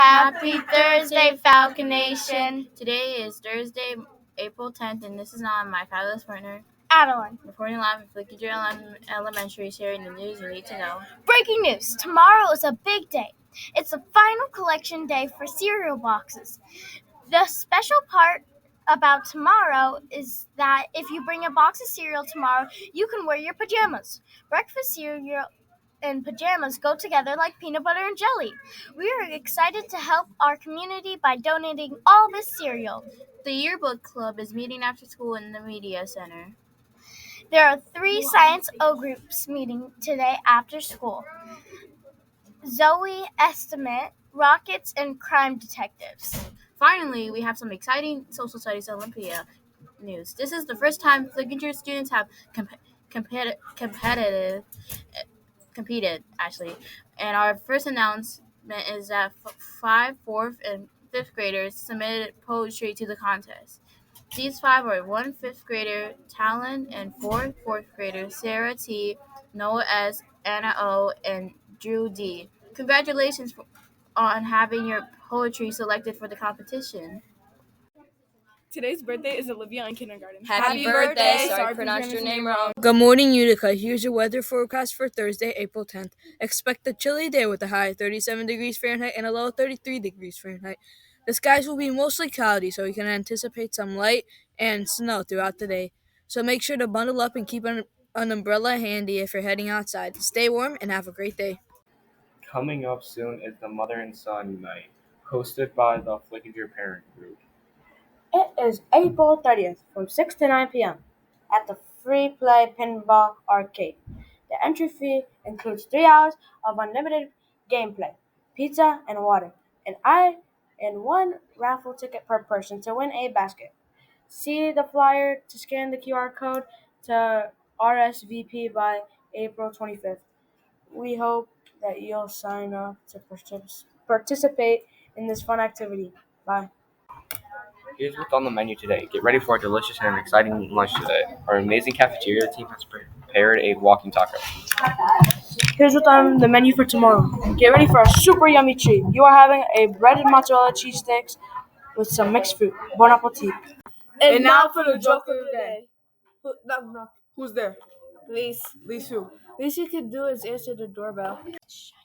Happy Thursday, Falcon Nation. Today is Thursday, April 10th, and this is on my fabulous partner, Adeline. Reporting live from Falcon Elementary, sharing the news you need to know. Breaking news. Tomorrow is a big day. It's the final collection day for cereal boxes. The special part about tomorrow is that if you bring a box of cereal tomorrow, you can wear your pajamas. Breakfast cereal and pajamas go together like peanut butter and jelly. We are excited to help our community by donating all this cereal. The yearbook club is meeting after school in the media center. There are 3 Science O groups meeting today after school: Zoe, Estimate, Rockets, and Crime Detectives. Finally, we have some exciting social studies Olympia news. This is the first time Falcon students have competed, and our first announcement is that 5th, 4th, and 5th graders submitted poetry to the contest. These 5 are 1 5th grader Talon and 4 4th graders Sarah T, Noah S, Anna O, and Drew D. Congratulations on having your poetry selected for the competition. Today's birthday is Olivia in kindergarten. Happy birthday! Sorry, pronounced your name wrong. Good morning, Utica. Here's your weather forecast for Thursday, April 10th. Expect a chilly day with a high of 37 degrees Fahrenheit and a low of 33 degrees Fahrenheit. The skies will be mostly cloudy, so you can anticipate some light and snow throughout the day. So make sure to bundle up and keep an umbrella handy if you're heading outside. Stay warm and have a great day. Coming up soon is the Mother and Son Night, hosted by the Flickinger Parent Group. It is April 30th from 6 to 9 p.m. at the Free Play Pinball Arcade. The entry fee includes 3 hours of unlimited gameplay, pizza, and water, and 1 raffle ticket per person to win a basket. See the flyer to scan the QR code to RSVP by April 25th. We hope that you'll sign up to participate in this fun activity. Bye. Here's what's on the menu today. Get ready for a delicious and exciting lunch today. Our amazing cafeteria team has prepared a walking taco. Here's what's on the menu for tomorrow. Get ready for a super yummy treat. You are having a breaded mozzarella cheese sticks with some mixed fruit. Bon appetit. And now for the joke of the day. Who's there? Lise who? Least you could do is answer the doorbell.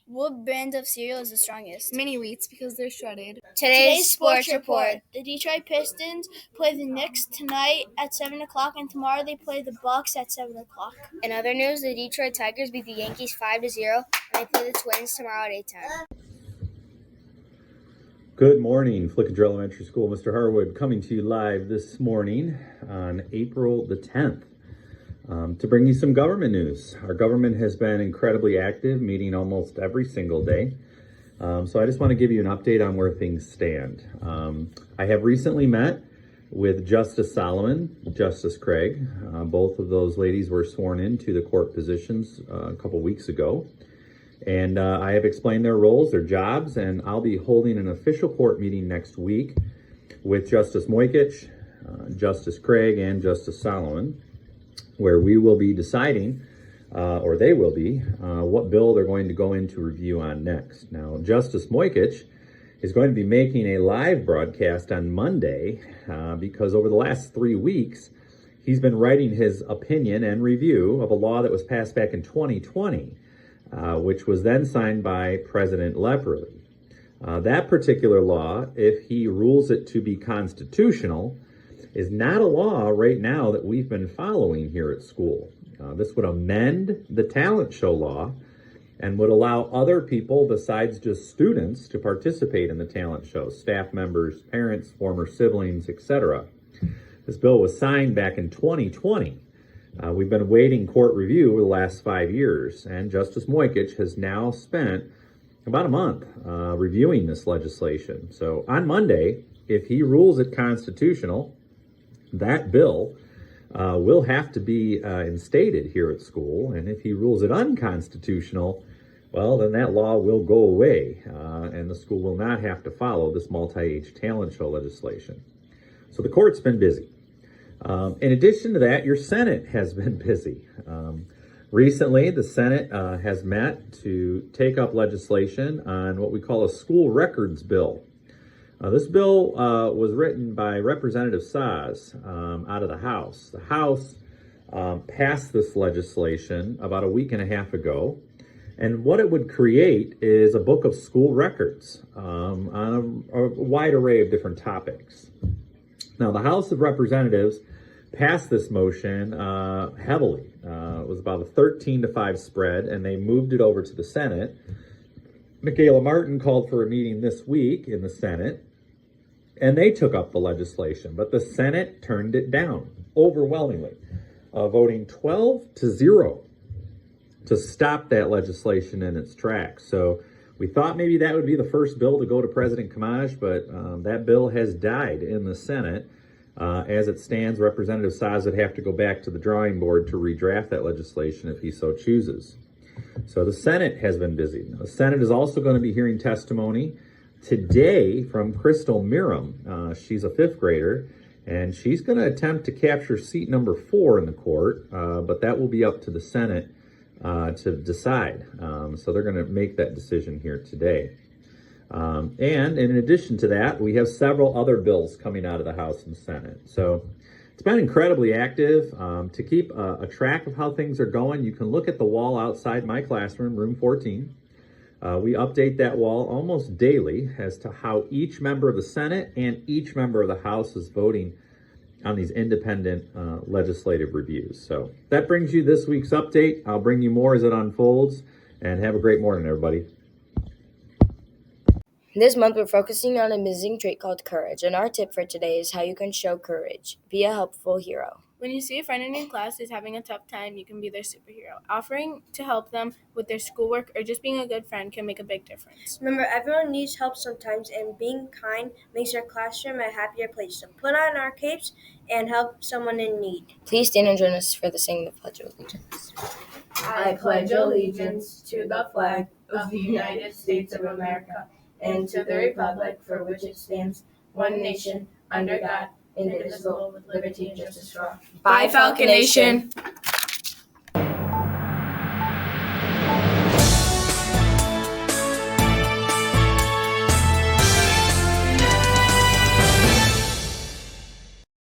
What brand of cereal is the strongest? Mini wheats because they're shredded. Today's sports report. The Detroit Pistons play the Knicks tonight at 7 o'clock, and tomorrow they play the Bucks at 7 o'clock. In other news, the Detroit Tigers beat the Yankees 5-0, and they play the Twins tomorrow at 8:10. Good morning, Flickinger Elementary School. Mr. Harwood coming to you live this morning on April the 10th. To bring you some government news. Our government has been incredibly active, meeting almost every single day. So I just want to give you an update on where things stand. I have recently met with Justice Solomon, Justice Craig. Both of those ladies were sworn into the court positions a couple weeks ago. And I have explained their roles, their jobs, and I'll be holding an official court meeting next week with Justice Moykich, Justice Craig, and Justice Solomon, where we will be deciding, or they will be, what bill they're going to go into review on next. Now, Justice Moykich is going to be making a live broadcast on Monday because over the last 3 weeks, he's been writing his opinion and review of a law that was passed back in 2020, which was then signed by President Leprey. That particular law, if he rules it to be constitutional, is not a law right now that we've been following here at school. This would amend the talent show law and would allow other people besides just students to participate in the talent show, staff members, parents, former siblings, etc. This bill was signed back in 2020. We've been awaiting court review over the last 5 years, and Justice Moykich has now spent about a month reviewing this legislation. So on Monday, if he rules it constitutional, that bill will have to be instated here at school, and if he rules it unconstitutional, well, then that law will go away, and the school will not have to follow this multi-age talent show legislation. So the court's been busy. In addition to that, your Senate has been busy. Recently, the Senate has met to take up legislation on what we call a school records bill. This bill was written by Representative Saz out of the House. The House passed this legislation about a week and a half ago. And what it would create is a book of school records on a wide array of different topics. Now, the House of Representatives passed this motion heavily. It was about a 13-5 spread, and they moved it over to the Senate. Michaela Martin called for a meeting this week in the Senate, and they took up the legislation, but the Senate turned it down overwhelmingly, voting 12-0 to stop that legislation in its tracks. So we thought maybe that would be the first bill to go to President Kamaj, but that bill has died in the Senate. As it stands, Representative Saz would have to go back to the drawing board to redraft that legislation if he so chooses. So the Senate has been busy. The Senate is also going to be hearing testimony today from Crystal Miram. She's a fifth grader, and she's going to attempt to capture seat number 4 in the court, but that will be up to the Senate to decide. So they're going to make that decision here today. And in addition to that, we have several other bills coming out of the House and Senate. So it's been incredibly active. To keep a track of how things are going, you can look at the wall outside my classroom, room 14. We update that wall almost daily as to how each member of the Senate and each member of the House is voting on these independent legislative reviews. So that brings you this week's update. I'll bring you more as it unfolds, and have a great morning, everybody. This month, we're focusing on a missing trait called courage, and our tip for today is how you can show courage. Be a helpful hero. When you see a friend in your class is having a tough time, you can be their superhero. Offering to help them with their schoolwork or just being a good friend can make a big difference. Remember, everyone needs help sometimes, and being kind makes our classroom a happier place. So put on our capes and help someone in need. Please stand and join us for the singing of the Pledge of Allegiance. I pledge allegiance to the flag of the United States of America and to the republic for which it stands, one nation, under God, indivisible, with liberty and justice for all. Bye, Falcon Nation.